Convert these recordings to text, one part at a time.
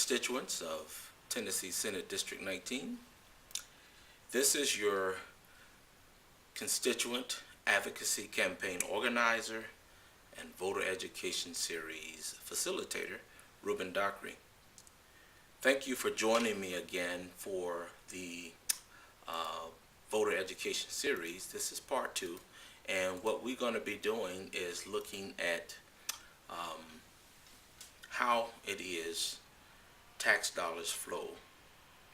constituents of Tennessee Senate District 19. This is your Constituent Advocacy Campaign Organizer and Voter Education Series Facilitator, Ruben Dockery. Thank you for joining me again for the Voter Education Series. This is part 2, and what we're going to be doing is looking at how it is tax dollars flow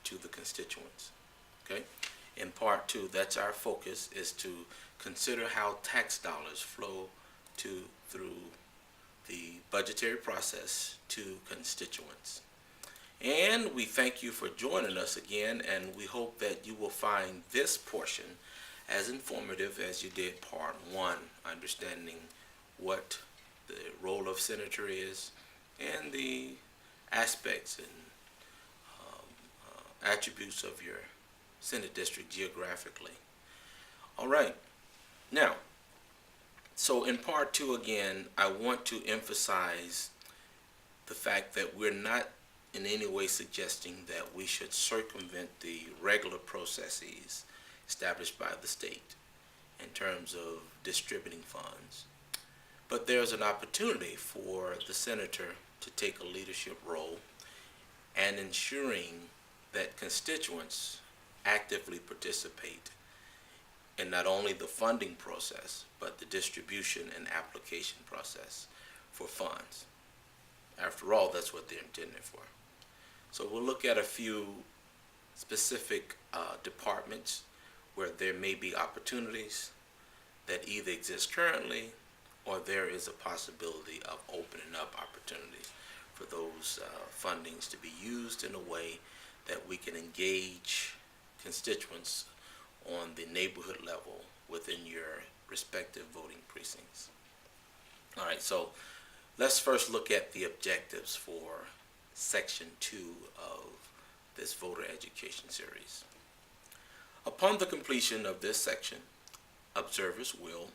to the constituents. Okay? In part 2, that's our focus, is to consider how tax dollars flow through the budgetary process to constituents. And we thank you for joining us again, and we hope that you will find this portion as informative as you did part 1, understanding what the role of senator is and the aspects and attributes of your Senate district geographically. All right. Now, so in part 2 again, I want to emphasize the fact that we're not in any way suggesting that we should circumvent the regular processes established by the state in terms of distributing funds. But there's an opportunity for the senator to take a leadership role and ensuring that constituents actively participate in not only the funding process, but the distribution and application process for funds. After all, that's what they're intended for. So we'll look at a few specific departments where there may be opportunities that either exist currently or there is a possibility of opening up opportunities for those fundings to be used in a way that we can engage constituents on the neighborhood level within your respective voting precincts. All right, so let's first look at the objectives for Section 2 of this voter education series. Upon the completion of this section, observers will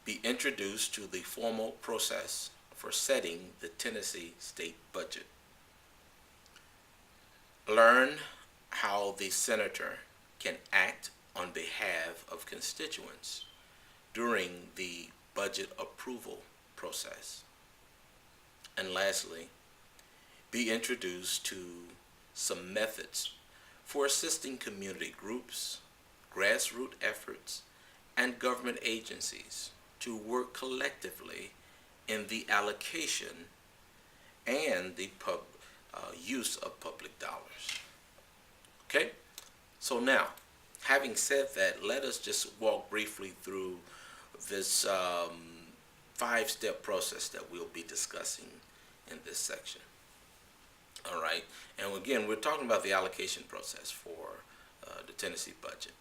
be introduced to the formal process for setting the Tennessee state budget. Learn how the senator can act on behalf of constituents during the budget approval process. And lastly, be introduced to some methods for assisting community groups, grassroots efforts, and government agencies to work collectively in the allocation and the use of public dollars. Okay? So now, having said that, let us just walk briefly through this 5-step process that we'll be discussing in this section. All right, and again, we're talking about the allocation process for the Tennessee budget.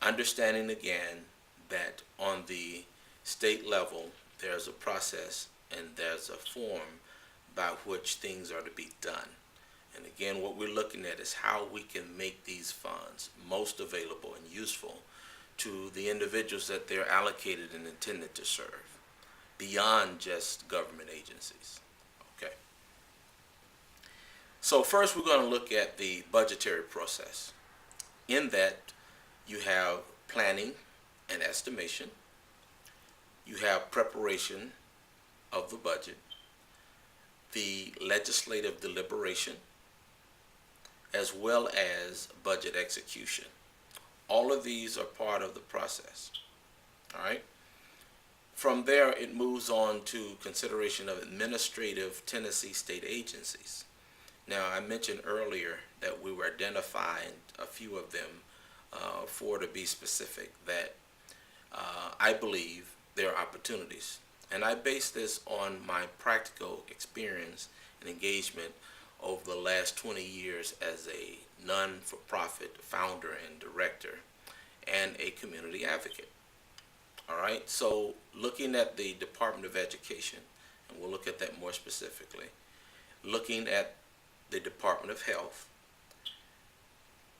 Understanding again that on the state level, there's a process and there's a form by which things are to be done. And again, what we're looking at is how we can make these funds most available and useful to the individuals that they're allocated and intended to serve, beyond just government agencies. Okay. So first we're going to look at the budgetary process. In that, you have planning and estimation, you have preparation of the budget, the legislative deliberation, as well as budget execution. All of these are part of the process. All right. From there, it moves on to consideration of administrative Tennessee state agencies. Now, I mentioned earlier that we were identifying a few of them for to be specific that I believe there are opportunities. And I base this on my practical experience and engagement over the last 20 years as a non-for-profit founder and director and a community advocate. All right, so looking at the Department of Education, and we'll look at that more specifically, looking at the Department of Health,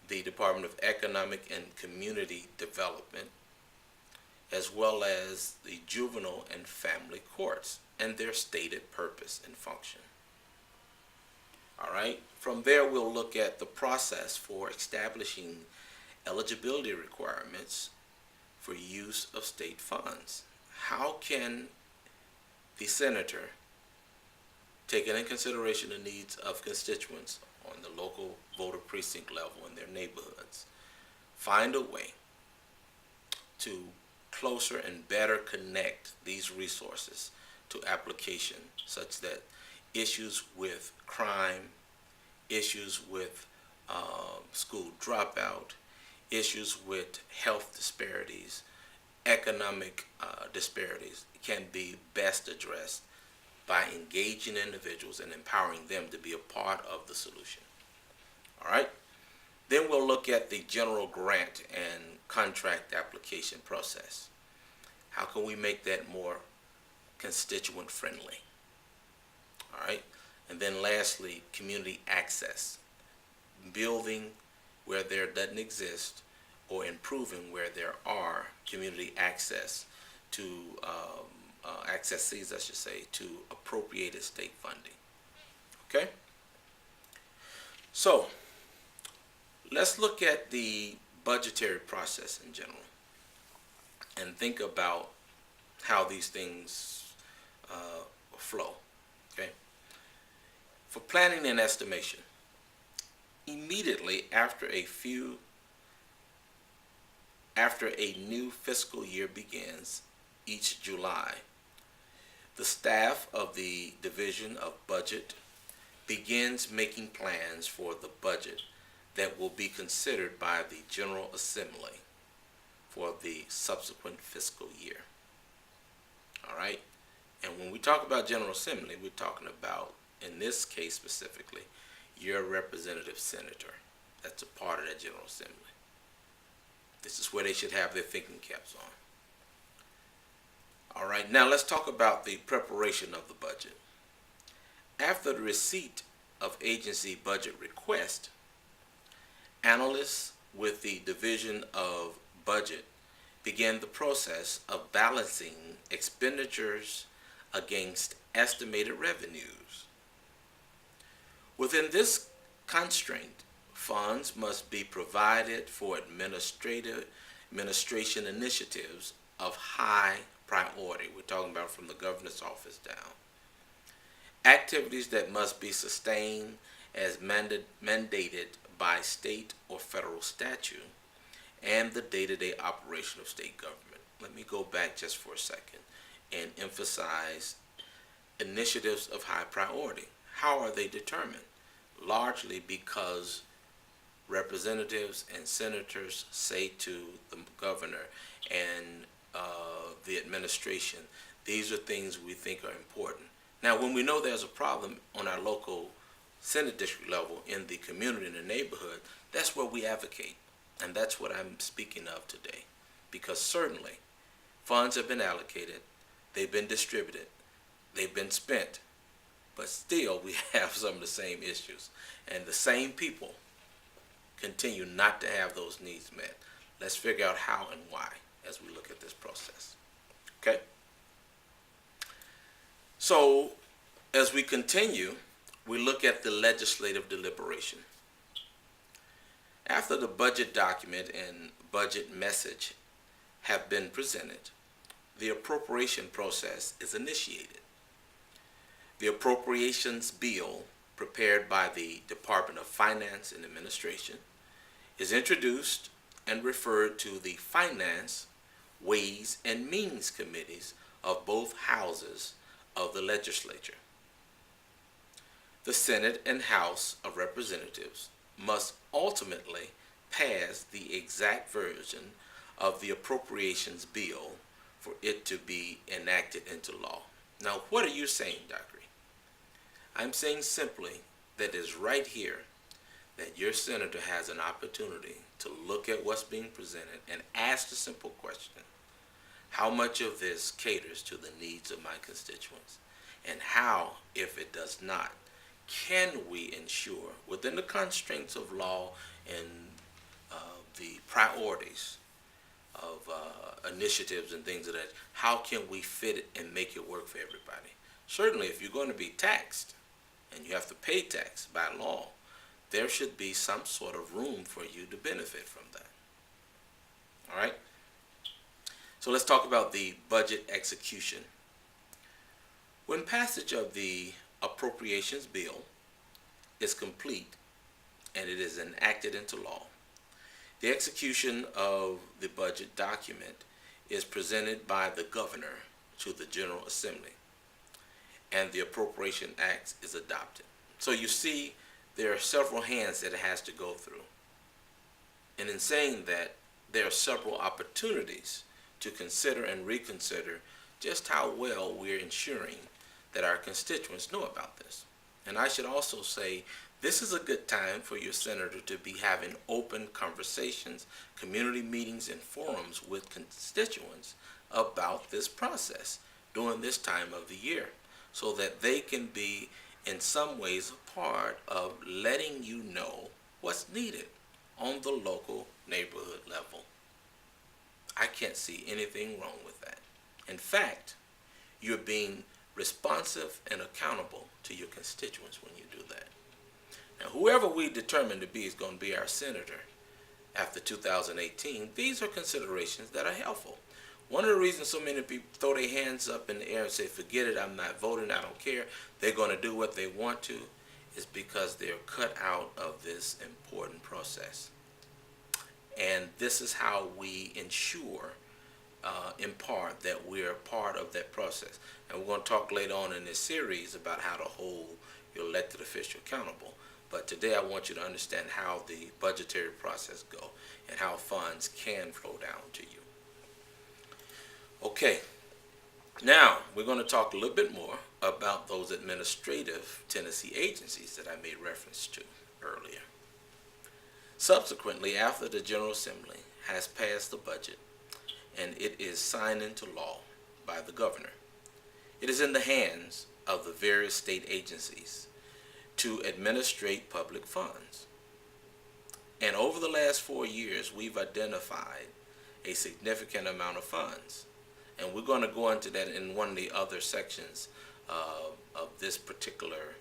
the Department of Economic and Community Development, as well as the juvenile and family courts and their stated purpose and function. All right. From there, we'll look at the process for establishing eligibility requirements for use of state funds. How can the senator, taking into consideration the needs of constituents on the local voter precinct level in their neighborhoods, find a way to closer and better connect these resources to application, such that issues with crime, issues with school dropout, issues with health disparities, economic disparities can be best addressed by engaging individuals and empowering them to be a part of the solution. All right? Then we'll look at the general grant and contract application process. How can we make that more constituent friendly? All right? And then lastly, community access. Building where there doesn't exist or improving where there are community access to accessees, I should say, to appropriated state funding. Okay? So, let's look at the budgetary process in general and think about how these things flow. Okay? For planning and estimation, immediately after a new fiscal year begins each July, the staff of the Division of Budget begins making plans for the budget that will be considered by the General Assembly for the subsequent fiscal year. All right? And when we talk about General Assembly, we're talking about, in this case specifically, your representative senator. That's a part of that General Assembly. This is where they should have their thinking caps on. All right, now let's talk about the preparation of the budget. After the receipt of agency budget request, analysts with the Division of Budget begin the process of balancing expenditures against estimated revenues. Within this constraint, funds must be provided for administration initiatives of high priority. We're talking about from the governor's office down. Activities that must be sustained as mandated by state or federal statute and the day-to-day operation of state government. Let me go back just for a second and emphasize initiatives of high priority. How are they determined? Largely because representatives and senators say to the governor and the administration, these are things we think are important. Now, when we know there's a problem on our local Senate district level in the community, in the neighborhood, that's where we advocate. And that's what I'm speaking of today. Because certainly, funds have been allocated, they've been distributed, they've been spent, but still we have some of the same issues. And the same people continue not to have those needs met. Let's figure out how and why as we look at this process. Okay? So, as we continue, we look at the legislative deliberation. After the budget document and budget message have been presented, the appropriation process is initiated. The appropriations bill prepared by the Department of Finance and Administration is introduced and referred to the Finance, Ways, and Means Committees of both houses of the legislature. The Senate and House of Representatives must ultimately pass the exact version of the appropriations bill for it to be enacted into law. Now, what are you saying, Dr.? I'm saying simply that it's right here that your senator has an opportunity to look at what's being presented and ask the simple question: how much of this caters to the needs of my constituents? And how, if it does not, can we ensure, within the constraints of law and the priorities of initiatives and things of that, how can we fit it and make it work for everybody? Certainly, if you're going to be taxed and you have to pay tax by law, there should be some sort of room for you to benefit from that. All right? So let's talk about the budget execution. When passage of the Appropriations Bill is complete and it is enacted into law, the execution of the budget document is presented by the governor to the General Assembly, and the Appropriation Act is adopted. So you see, there are several hands that it has to go through. And in saying that, there are several opportunities to consider and reconsider just how well we're ensuring that our constituents know about this. And I should also say, this is a good time for your senator to be having open conversations, community meetings, and forums with constituents about this process during this time of the year, so that they can be in some ways a part of letting you know what's needed on the local neighborhood level. I can't see anything wrong with that. In fact, you're being responsive and accountable to your constituents when you do that. Now, whoever we determine to be is going to be our senator after 2018, these are considerations that are helpful. One of the reasons so many people throw their hands up in the air and say, forget it, I'm not voting, I don't care, they're going to do what they want to, is because they're cut out of this important process. And this is how we ensure, in part, that we're part of that process. And we're going to talk later on in this series about how to hold your elected official accountable. But today I want you to understand how the budgetary process goes and how funds can flow down to you. Okay, now we're going to talk a little bit more about those administrative Tennessee agencies that I made reference to earlier. Subsequently, after the General Assembly has passed the budget and it is signed into law by the governor, it is in the hands of the various state agencies to administrate public funds. And over the last 4 years, we've identified a significant amount of funds. And we're going to go into that in one of the other sections of this particular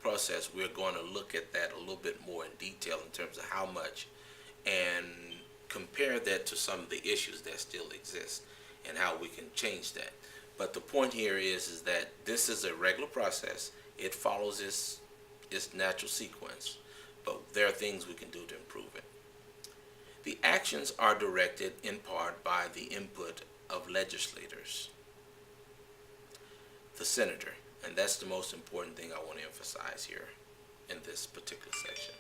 process. We're going to look at that a little bit more in detail in terms of how much, and compare that to some of the issues that still exist and how we can change that. But the point here is that this is a regular process. It follows its natural sequence, but there are things we can do to improve it. The actions are directed in part by the input of legislators, the senator, and that's the most important thing I want to emphasize here in this particular section.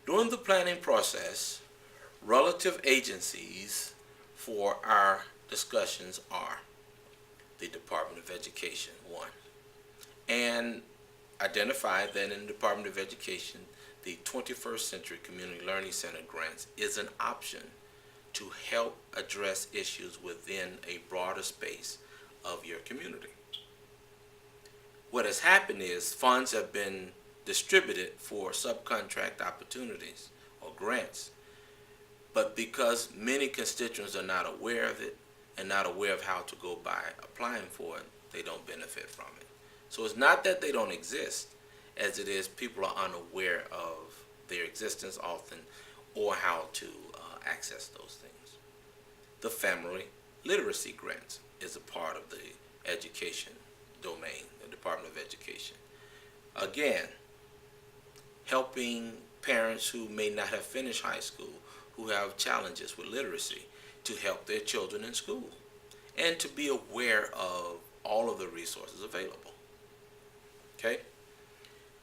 During the planning process, relative agencies for our discussions are the Department of Education, one, and identify that in the Department of Education, the 21st Century Community Learning Center grants is an option to help address issues within a broader space of your community. What has happened is funds have been distributed for subcontract opportunities or grants, but because many constituents are not aware of it and not aware of how to go by applying for it, they don't benefit from it. So it's not that they don't exist, as it is people are unaware of their existence often or how to access those things. The Family Literacy Grants is a part of the education domain, the Department of Education. Again, helping parents who may not have finished high school, who have challenges with literacy, to help their children in school and to be aware of all of the resources available. Okay?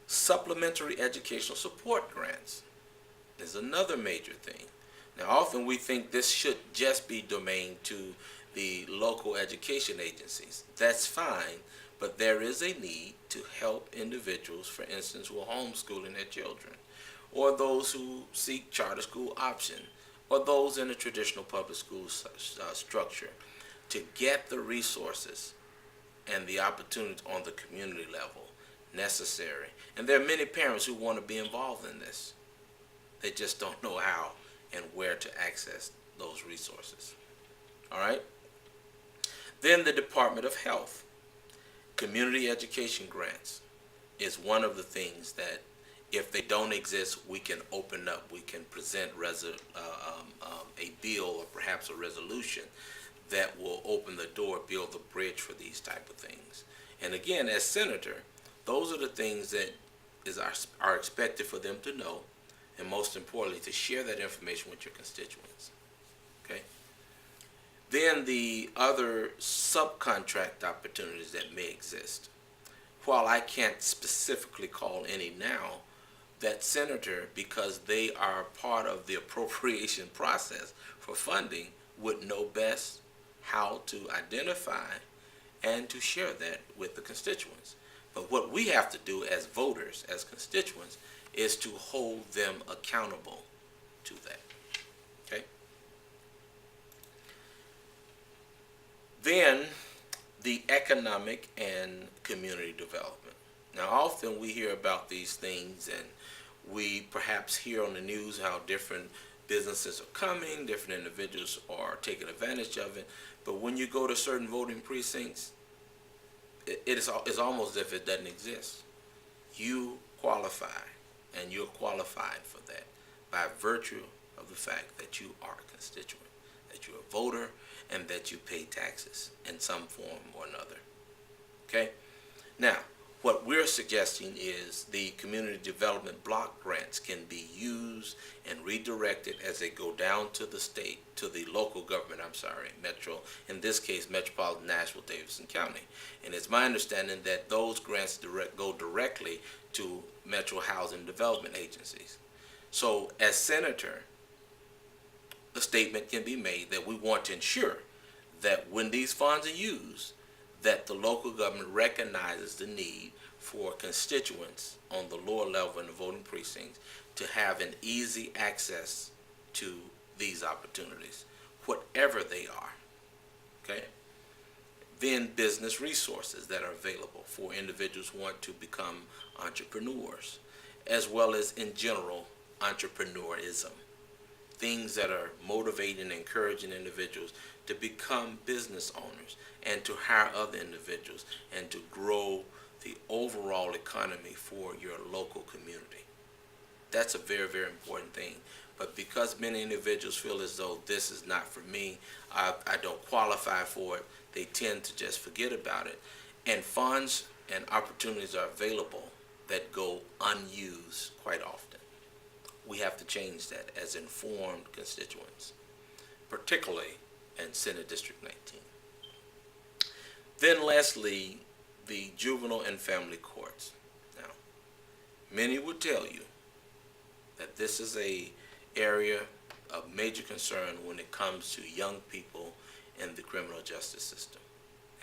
Supplementary educational support grants is another major thing. Now, often we think this should just be domain to the local education agencies. That's fine, but there is a need to help individuals, for instance, who are homeschooling their children, or those who seek charter school option, or those in a traditional public school structure, to get the resources and the opportunities on the community level necessary. And there are many parents who want to be involved in this. They just don't know how and where to access those resources. All right? Then the Department of Health, community education grants. is one of the things that, if they don't exist, we can open up, we can present a bill or perhaps a resolution that will open the door, build the bridge for these type of things. And again, as senator, those are the things that are expected for them to know, and most importantly, to share that information with your constituents. Okay? Then the other subcontract opportunities that may exist. While I can't specifically call any now, that senator, because they are part of the appropriation process for funding, would know best how to identify and to share that with the constituents. But what we have to do as voters, as constituents, is to hold them accountable to that. Okay? Then the economic and community development. Now, often we hear about these things, and we perhaps hear on the news how different businesses are coming, different individuals are taking advantage of it. But when you go to certain voting precincts, it's almost as if it doesn't exist. You qualify, and you're qualified for that by virtue of the fact that you are a constituent, that you're a voter, and that you pay taxes in some form or another. Okay? Now, what we're suggesting is the community development block grants can be used and redirected as they go down to the state, to the local government, metro, in this case, Metropolitan Nashville-Davidson County. And it's my understanding that those grants go directly to metro housing development agencies. So as senator, a statement can be made that we want to ensure that when these funds are used, that the local government recognizes the need for constituents on the lower level in the voting precincts to have an easy access to these opportunities, whatever they are. Okay? Then business resources that are available for individuals who want to become entrepreneurs, as well as in general entrepreneurism. Things that are motivating and encouraging individuals to become business owners and to hire other individuals and to grow the overall economy for your local community. That's a very, very important thing. But because many individuals feel as though this is not for me, I don't qualify for it, they tend to just forget about it. And funds and opportunities are available that go unused quite often. We have to change that as informed constituents, particularly in Senate District 19. Then lastly, the juvenile and family courts. Now, many would tell you that this is an area of major concern when it comes to young people in the criminal justice system.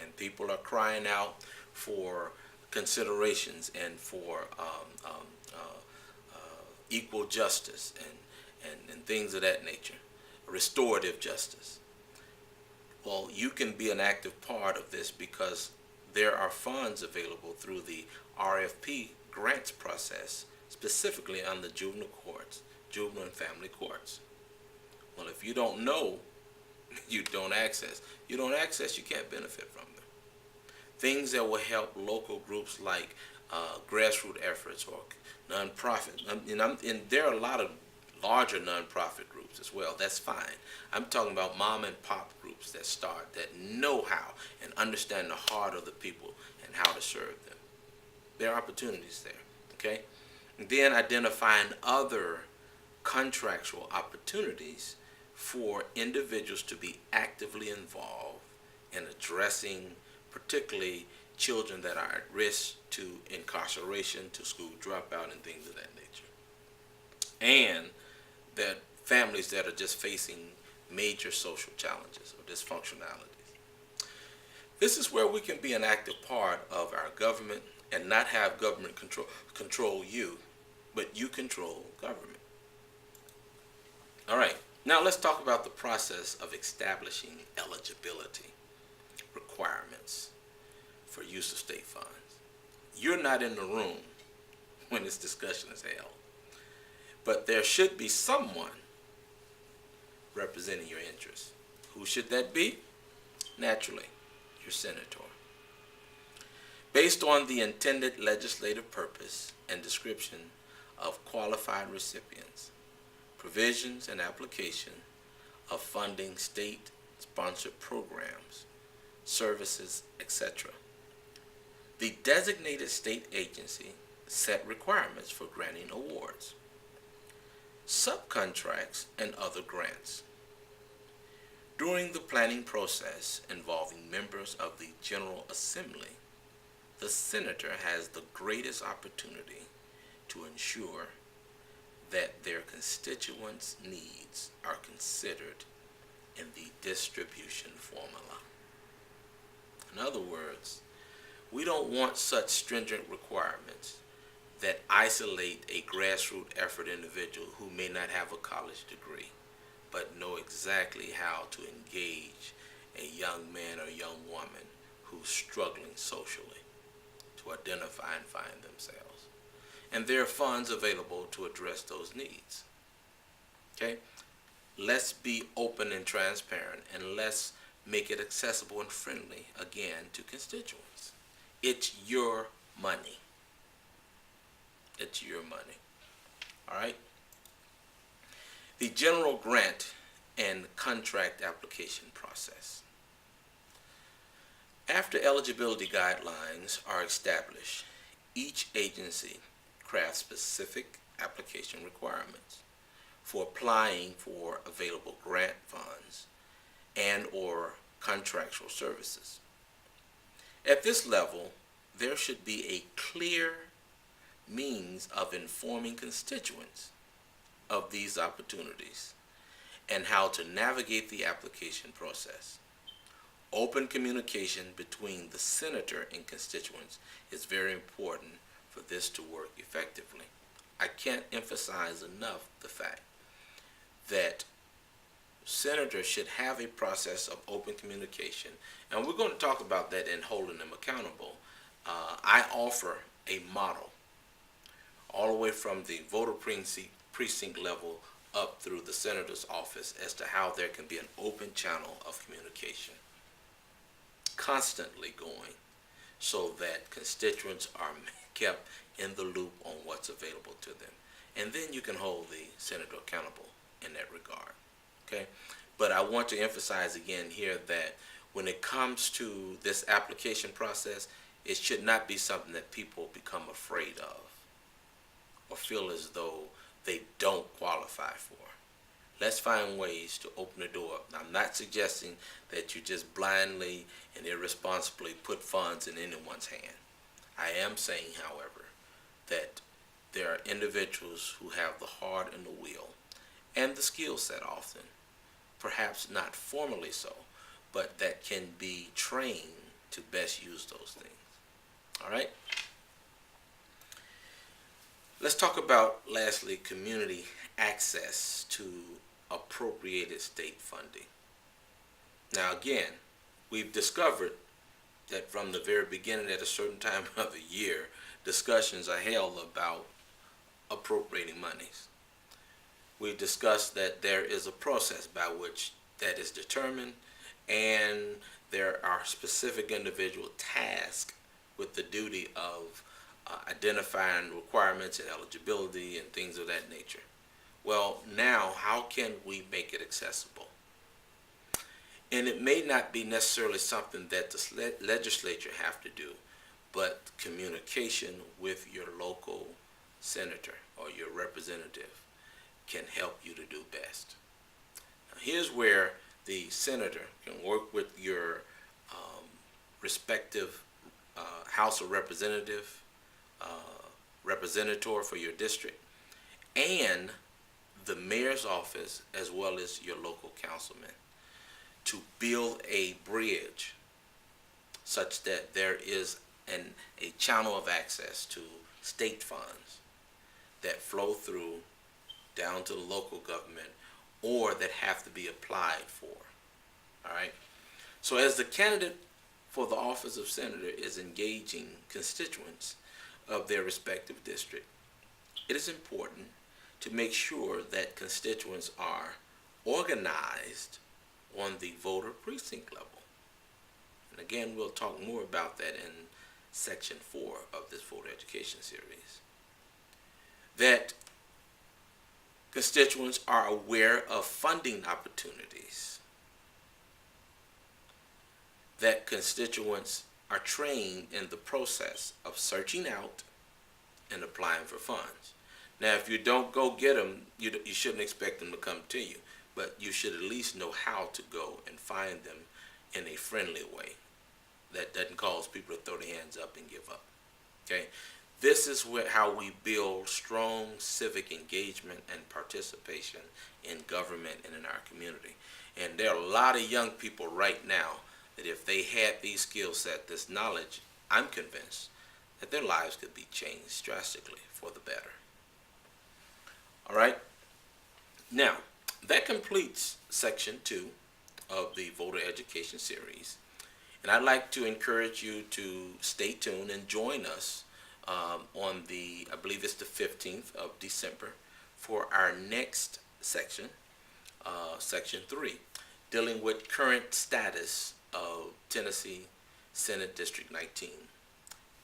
And people are crying out for considerations and for equal justice and things of that nature, restorative justice. Well, you can be an active part of this because there are funds available through the RFP grants process, specifically on the juvenile courts, juvenile and family courts. Well, if you don't know, you don't access. You don't access, you can't benefit from them. Things that will help local groups like grassroots efforts or nonprofit. And there are a lot of larger nonprofit groups as well. That's fine. I'm talking about mom and pop groups that start, that know how and understand the heart of the people and how to serve them. There are opportunities there. Okay? And then identifying other contractual opportunities for individuals to be actively involved in addressing particularly children that are at risk to incarceration, to school dropout, and things of that nature. And that families that are just facing major social challenges or dysfunctionalities. This is where we can be an active part of our government and not have government control you, but you control government. All right, now let's talk about the process of establishing eligibility requirements for use of state funds. You're not in the room when this discussion is held, but there should be someone representing your interests. Who should that be? Naturally, your senator. based on the intended legislative purpose and description of qualified recipients, provisions and application of funding state-sponsored programs, services, etc. The designated state agency set requirements for granting awards, subcontracts, and other grants. During the planning process involving members of the General Assembly, the senator has the greatest opportunity to ensure that their constituents' needs are considered in the distribution formula. In other words, we don't want such stringent requirements that isolate a grassroots effort individual who may not have a college degree, but know exactly how to engage a young man or young woman who's struggling socially to identify and find themselves. And there are funds available to address those needs. Okay? Let's be open and transparent, and let's make it accessible and friendly, again, to constituents. It's your money. It's your money. All right? The general grant and contract application process. After eligibility guidelines are established, each agency crafts specific application requirements for applying for available grant funds and or contractual services. At this level, there should be a clear means of informing constituents of these opportunities and how to navigate the application process. Open communication between the senator and constituents is very important for this to work effectively. I can't emphasize enough the fact that senators should have a process of open communication, and we're going to talk about that in holding them accountable. I offer a model all the way from the voter precinct level up through the senator's office as to how there can be an open channel of communication constantly going so that constituents are kept in the loop on what's available to them. And then you can hold the senator accountable in that regard. Okay? But I want to emphasize again here that when it comes to this application process, it should not be something that people become afraid of or feel as though they don't qualify for. Let's find ways to open the door. Now, I'm not suggesting that you just blindly and irresponsibly put funds in anyone's hand. I am saying, however, that there are individuals who have the heart and the will and the skill set often, perhaps not formally so, but that can be trained to best use those things. All right? Let's talk about, lastly, community access to appropriated state funding. Now, again, we've discovered that from the very beginning at a certain time of the year, discussions are held about appropriating monies. We've discussed that there is a process by which that is determined, and there are specific individual tasks with the duty of identifying requirements and eligibility and things of that nature. Well, now, how can we make it accessible? And it may not be necessarily something that the legislature have to do, but communication with your local senator or your representative can help you to do best. Now, here's where the senator can work with your respective House of Representative, representative for your district, and the mayor's office as well as your local councilman to build a bridge such that there is a channel of access to state funds that flow through down to the local government or that have to be applied for. All right? So as the candidate for the office of senator is engaging constituents of their respective district, it is important to make sure that constituents are organized on the voter precinct level. And again, we'll talk more about that in section 4 of this voter education series, that constituents are aware of funding opportunities, that constituents are trained in the process of searching out and applying for funds. Now, if you don't go get them, you shouldn't expect them to come to you, but you should at least know how to go and find them in a friendly way that doesn't cause people to throw their hands up and give up. Okay? This is how we build strong civic engagement and participation in government and in our community. And there are a lot of young people right now that if they had these skill sets, this knowledge, I'm convinced that their lives could be changed drastically for the better. All right? Now, that completes section 2 of the voter education series. And I'd like to encourage you to stay tuned and join us on the, I believe it's the 15th of December, for our next section, section 3, dealing with current status of Tennessee Senate District 19,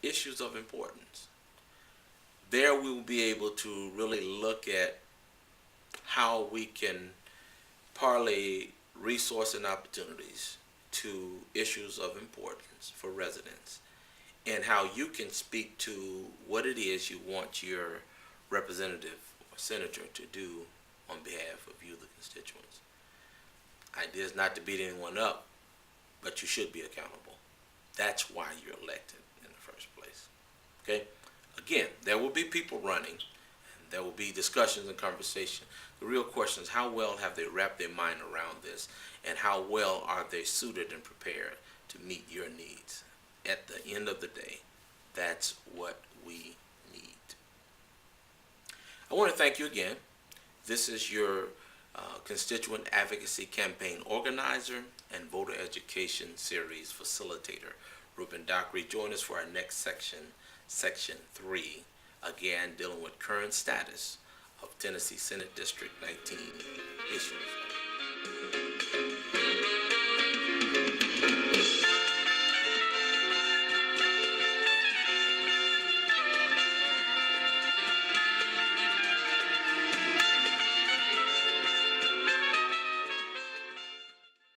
issues of importance. There we will be able to really look at how we can parlay resource and opportunities to issues of importance for residents, and how you can speak to what it is you want your representative or senator to do on behalf of you, the constituents. Idea is not to beat anyone up, but you should be accountable. That's why you're elected in the first place. Okay? Again, there will be people running, and there will be discussions and conversation. The real question is, how well have they wrapped their mind around this, and how well are they suited and prepared to meet your needs? At the end of the day, that's what we need. I want to thank you again. This is your Constituent Advocacy Campaign Organizer and Voter Education Series Facilitator, Ruben Dockery. Join us for our next section, Section 3, again dealing with current status of Tennessee Senate District 19 issues.